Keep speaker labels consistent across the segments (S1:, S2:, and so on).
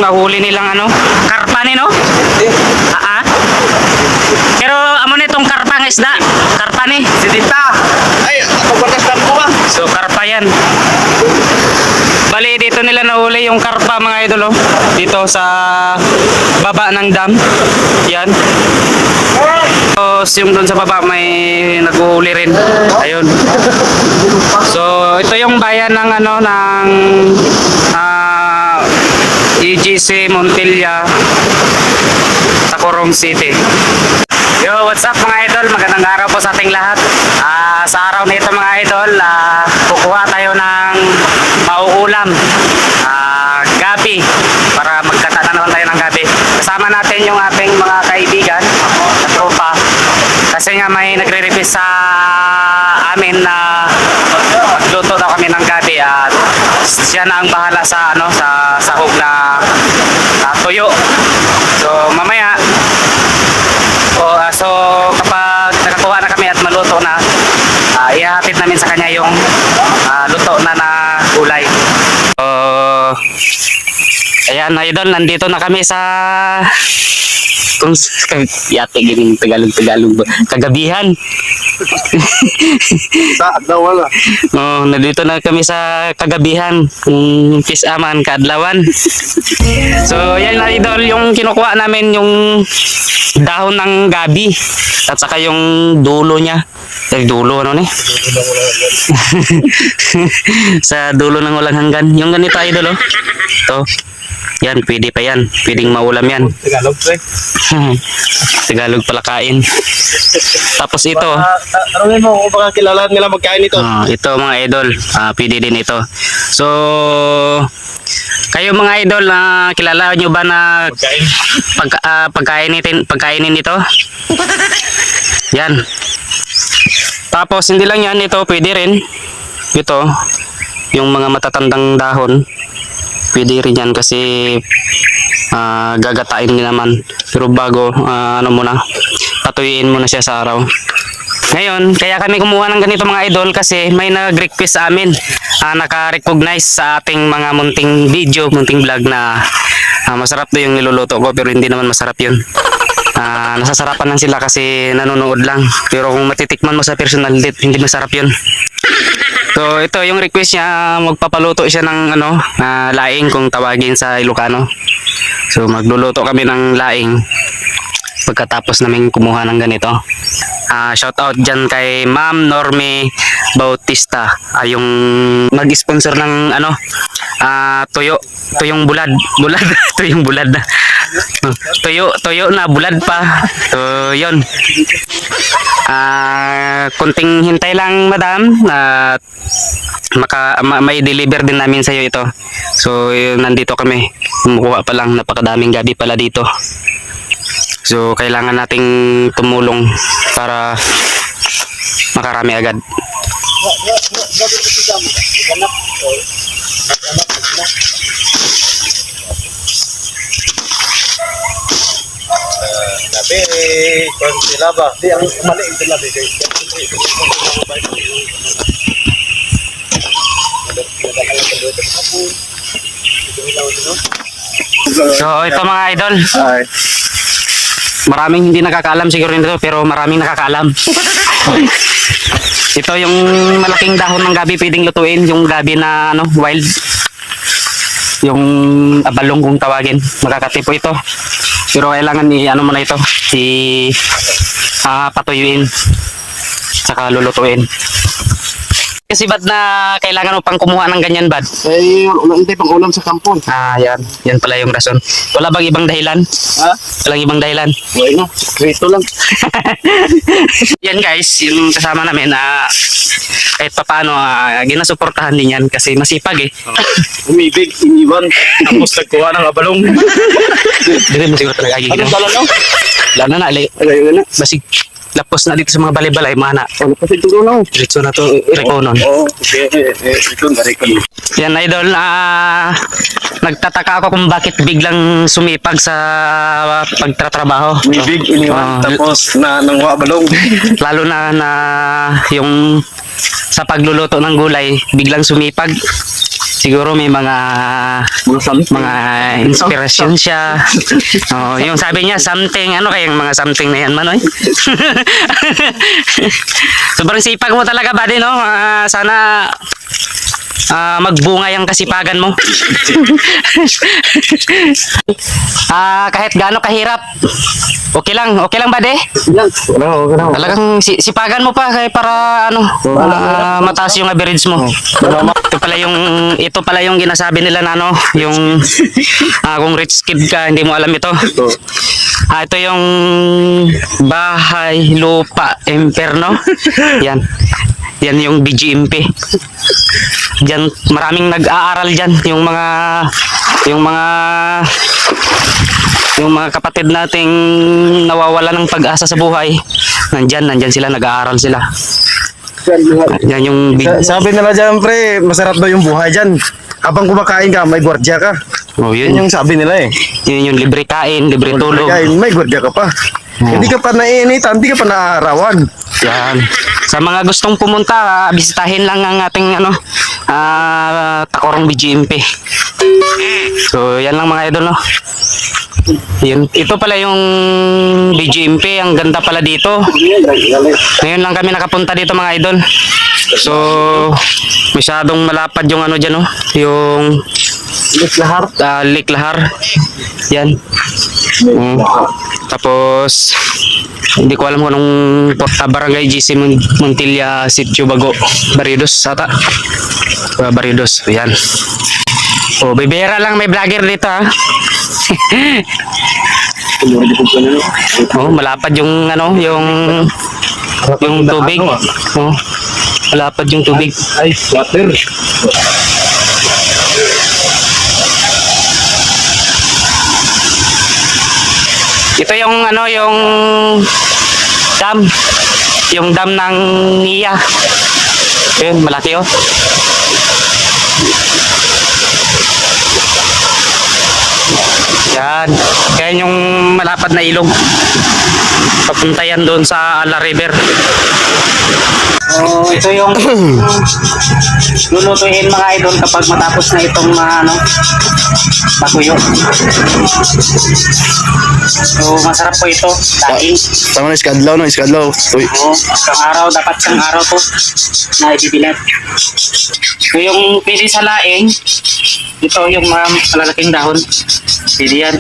S1: mahuli nilang ano, karpa ni no? Ah, ah. Pero amo nitong karpa ng isda. Karpa ni.
S2: Sidita. Ay, ako batas lang po ba?
S1: So karpa yan. Bali dito nila nahuli yung karpa mga idol oh. Dito sa baba ng dam. Yan. Tapos yung doon sa baba may naghuli rin. Ayun. So ito yung bayan ng ano ng EGC Montilla, Tacurong City. Yo, what's up mga idol? Magandang araw po sa ating lahat. Sa araw na ito mga idol, kukuha tayo ng mauulam. Gabi. Para magkata na naman tayo ng gabi. Kasama natin yung ating mga kaibigan na tropa. Kasi nga may nagre-request sa amin na magluto daw kami ng gabi at siya na ang bahala sa ano sa sahog na tuyo. So mamaya so kapag nakakuha na kami at maluto na, ihahatid namin sa kanya yung luto na gulay. So, ayan idol, nandito na kami sa kung yate gining Tagalog kagabihan.
S2: Sa adlaw wala.
S1: Oh, nandito na kami sa kagabihan kung pisaman kaadlawan. So, yan idol, yung kinukuha namin yung dahon ng gabi at saka yung dulo niya. Dulo ano ni? Sa dulo ng walang hanggan. Yung ganito idol oh. To. Yan, pwede pa yan. Pwedeng maulam yan.
S2: Tagalog pre.
S1: Tagalog pala kain. Tapos ito.
S2: Tanungin mo kung baka kilala nila magkain ito.
S1: Ito mga idol. Pwede din ito. So, kayo mga idol, kilala nyo ba na pagkainin ito? Yan. Tapos hindi lang yan, ito pwede rin. Ito, yung mga matatandang dahon. Pwede rin yan kasi gagatain din naman. Pero bago, ano muna, patuyuin muna siya sa araw. Ngayon, kaya kami kumuha ng ganito mga idol kasi may nag-request sa amin. Naka-recognize sa ating mga munting video, munting vlog na masarap to yung niluluto ko pero hindi naman masarap yun. Nasasarapan lang sila kasi nanonood lang. Pero kung matitikman mo sa personal date, hindi masarap yun. So ito yung request niya, magpapaluto siya ng ano, laing kung tawagin sa Ilocano. So magluluto kami ng laing pagkatapos namin kumuha ng ganito. Shout out dyan kay Ma'am Normie Bautista, yung nag-sponsor ng ano, tuyong bulad tuyong bulad na tuyo na bulad pa. So yun, kunting hintay lang madam at may deliver din namin sa iyo ito. So nandito kami, kumukuha pa lang, napakadaming gabi pala dito. So kailangan nating tumulong para makarami agad.
S2: Tapi kung sila ba? Di ang mali ito labi kay.
S1: So ito mga idol, maraming hindi nakakaalam siguro nito pero maraming nakakaalam. Ito yung malaking dahon ng gabi pwedeng lutuin, yung gabi na ano, wild. Yung abalong kung tawagin, makakatipo ito. Pero kailangan ano mo na ito, patuyuin saka lulutuin. Kasi bad na kailangan mo pang kumuha ng ganyan bad?
S2: Ay, hindi pang ulam sa kampon.
S1: Yan. Yan pala yung rason. Wala bang ibang dahilan?
S2: Ha?
S1: Walang ibang dahilan?
S2: Bueno, krito lang.
S1: Yan guys, yung kasama namin kahit pa paano, ginasuportahan din yan kasi masipag eh.
S2: Umibig, iniwan, tapos nagkuha ng abalong.
S1: Hindi mo siguro talaga agigin.
S2: Anong dala no?
S1: Lalo na,
S2: Ayun na.
S1: basig lapos na dito sa mga balay-balay, mana.
S2: Ano kasi ito no?
S1: Diretso na to, Rekonon.
S2: Oo, okay. Ito na Rekonon.
S1: Yan idol, nagtataka ako kung bakit biglang sumipag sa pagtatrabaho.
S2: Umibig, iniwan, tapos nangwa abalong.
S1: Lalo na yung sa pagluluto ng gulay, biglang sumipag. Siguro may mga inspirasyon siya. Oh, yung sabi niya something, ano kayang mga something na yan, Manoy? Sobrang sipag mo talaga, buddy, no? Sana magbunga yung kasipagan mo. Kahit gaano kahirap, okay lang, buddy. Talagang sipagan mo pa kaya para mataas yung average mo. Ito pala yung ginasabi nila na yung kung rich kid ka, hindi mo alam ito. Ito yung bahay, lupa, imperno. Yan. Yan yung BGMP. Diyan maraming nag-aaral diyan, yung mga kapatid nating nawawala ng pag-asa sa buhay. Nandyan sila, nag-aaral sila. Yan yung
S2: Sabi nila dyan, pre, masarap daw yung buhay dyan. Habang kumakain ka, may gwardiya ka.
S1: yun
S2: Yun yung sabi nila eh.
S1: yun yung libre kain, libre tulog.
S2: Kain, may gwardiya ka pa. Hindi ka pa naiinitan, hindi ka pa naaarawan.
S1: Yan. Sa mga gustong pumunta, bisitahin lang ang ating Tacorong BGMP. So, yan lang mga idol, no? Yun. Ito pala yung BGMP. Ang ganda pala dito. Ngayon lang kami nakapunta dito, mga idol. So, masyadong malapad yung dyan, no? Yung Lake Lahar. Yan. Tapos, hindi ko alam kung anong Barangay GC Montilla, Sitio Bago, Baridos ata. Baridos, yan. Bibera lang may vlogger dito, ha. Malapad yung yung tubig. Malapad yung tubig.
S2: Ay, water.
S1: Ito yung yung dam. Yung dam ng Nia. Ayun, malaki, oh. Yan. Kaya yung malapad na ilog. Papunta yan doon sa Ala River. Ito yung lulutuin mga idol kapag matapos na itong matuyo. So masarap po ito. Daing.
S2: Tama na iskadlaw, no? Iskadlaw. Uy.
S1: Dapat isang araw to na ibibilat. So yung pili sa laing, ito yung malalaking dahon. Pwede yan.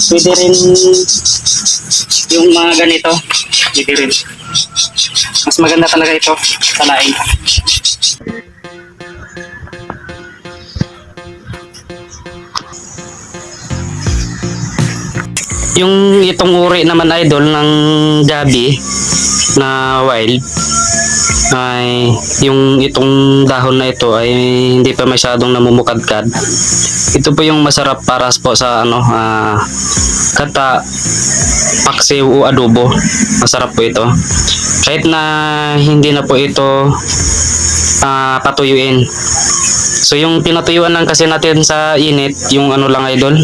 S1: Pwede rin yung mga ganito. Pwede rin. Mas maganda talaga ito sa laing. Yung itong uri naman idol ng gabi na wild ay yung itong dahon na ito ay hindi pa masyadong namumukadkad. Ito po yung masarap para po sa kata, paksiw o adobo. Masarap po ito. Kahit na hindi na po ito patuyuin. So yung pinatuyuan lang kasi natin sa init, yung lang idol,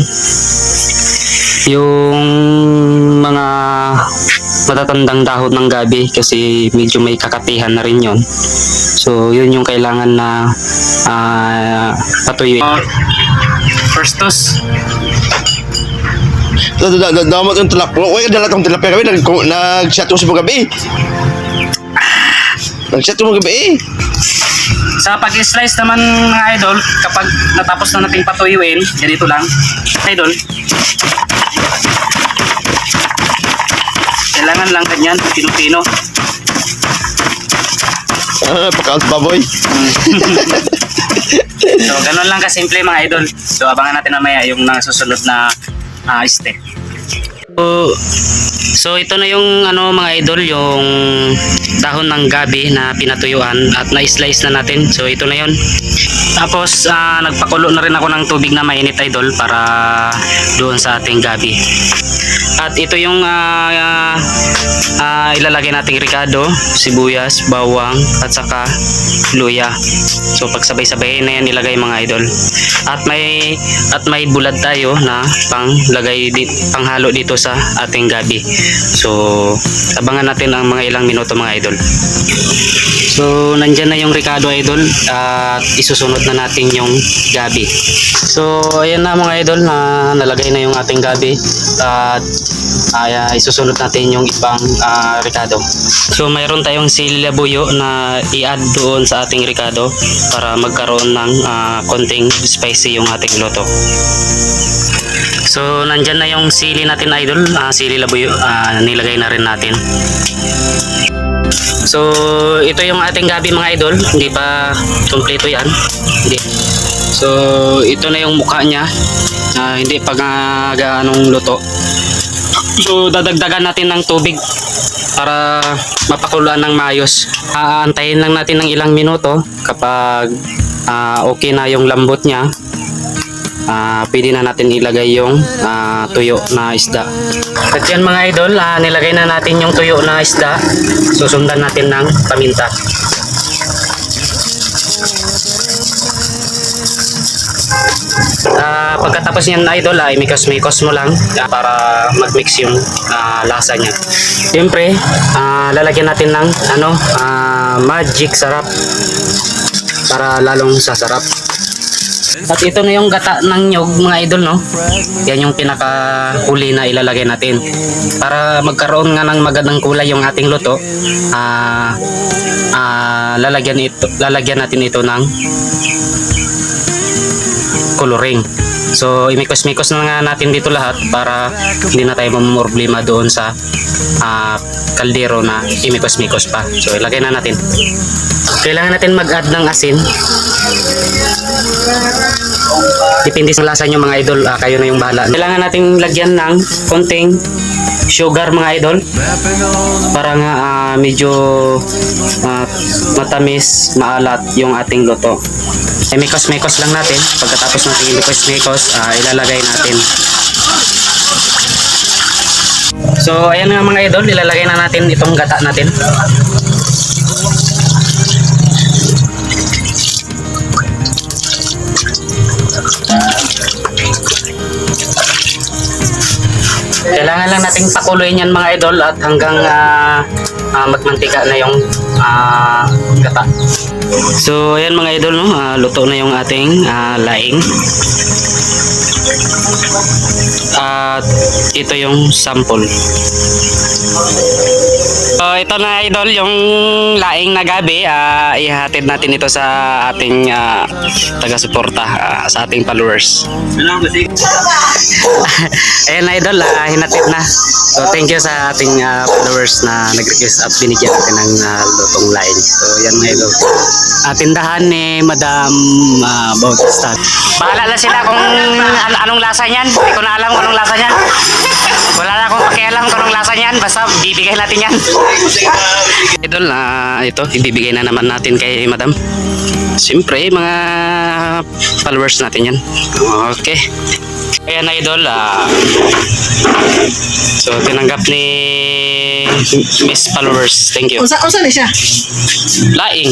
S1: yung mga matatandang dahon ng gabi kasi medyo may kakatihan na rin yon. So yun yung kailangan na patuyuin. First toss.
S2: Damot yung tilapia. Uy, dala tong tilapia kami. Nag-shot ko sa gabi. Nag-shot ko sa gabi.
S1: Sa pag-slice naman mga idol, kapag natapos na nating patuyuin, ganito lang. Idol, kailangan lang ganyan, pino-pino.
S2: Pagkakas baboy.
S1: So, ganun lang kasimple mga idol. So, abangan natin mamaya yung susunod na step. So ito na yung mga idol, yung dahon ng gabi na pinatuyuan at na-slice na natin. So ito na yun. Tapos nagpakulo na rin ako ng tubig na mainit idol para doon sa ating gabi. At ito yung ilalagay nating ricado, sibuyas, bawang at saka luya. So pagsabay-sabay na yan ilagay mga idol. At may bulad tayo na panghalo dito sa sa ating gabi. So, abangan natin ang mga ilang minuto mga idol. So, nandyan na yung Ricardo idol at isusunod na natin yung gabi. So, ayan na mga idol na nalagay na yung ating gabi at isusunod natin yung ibang Ricardo. So, mayroon tayong sili labuyo na i-add doon sa ating Ricardo para magkaroon ng konting spicy yung ating luto. So, nandyan na yung sili natin idol, sili labuyo, nilagay na rin natin. So, ito yung ating gabi mga idol, hindi pa kompleto yan. Hindi. So, ito na yung mukha niya, hindi pa gaanong luto. So, dadagdagan natin ng tubig para mapakuluan ng maayos. Aantayin lang natin ng ilang minuto. Kapag okay na yung lambot niya, pwede na natin ilagay yung tuyo na isda. At yan mga idol, nilagay na natin yung tuyo na isda. Susundan natin ng paminta. Pagkatapos niyan idol, imikos-mikos mo lang para mag-mix yung lasa niya. Siyempre, lalagyan natin ng magic sarap para lalong sasarap. At ito na yung gata ng nyog mga idol, no? Yan yung pinakahuli na ilalagay natin. Para magkaroon nga ng magandang kulay yung ating luto, lalagyan natin ito ng coloring. So, imikos-mikos na nga natin dito lahat para hindi na tayo mamumroblema doon sa kaldero na imikos-mikos pa. So, ilagay na natin. Kailangan natin mag-add ng asin. Depende sa lasa nyo mga idol, kayo na yung bahala. Kailangan natin lagyan ng konting sugar mga idol para nga medyo matamis, maalat yung ating luto. Mikos-mikos lang natin. Pagkatapos natin mikos-mikos, ilalagay natin. So ayan nga mga idol, ilalagay na natin itong gata natin. Kailangan lang nating pakuloyin yan mga idol at hanggang magmantika na yung gata. So ayan mga idol, no? Luto na yung ating laing. At ito yung sample. So ito na idol yung laing na gabi. Ihatid natin ito sa ating taga-suporta, sa ating followers. Ayan idol, hinatid na. So thank you sa ating followers na nag-request at binigyan natin ng lutong laing. So yan mga idol. Tindahan ni Madam Bautista. Bahala na sila kung anong lasa niyan. Hindi ko na alam kung anong lasa niyan. Wala na akong pakialam kung anong lasa niyan. Basta bibigay natin yan. Idol, ito, ibibigay na naman natin kay Madam. Siyempre, mga followers natin yan. Okay. Ayan idol, so tinanggap ni Miss Followers. Thank you.
S3: Unsa ni siya?
S1: Laing.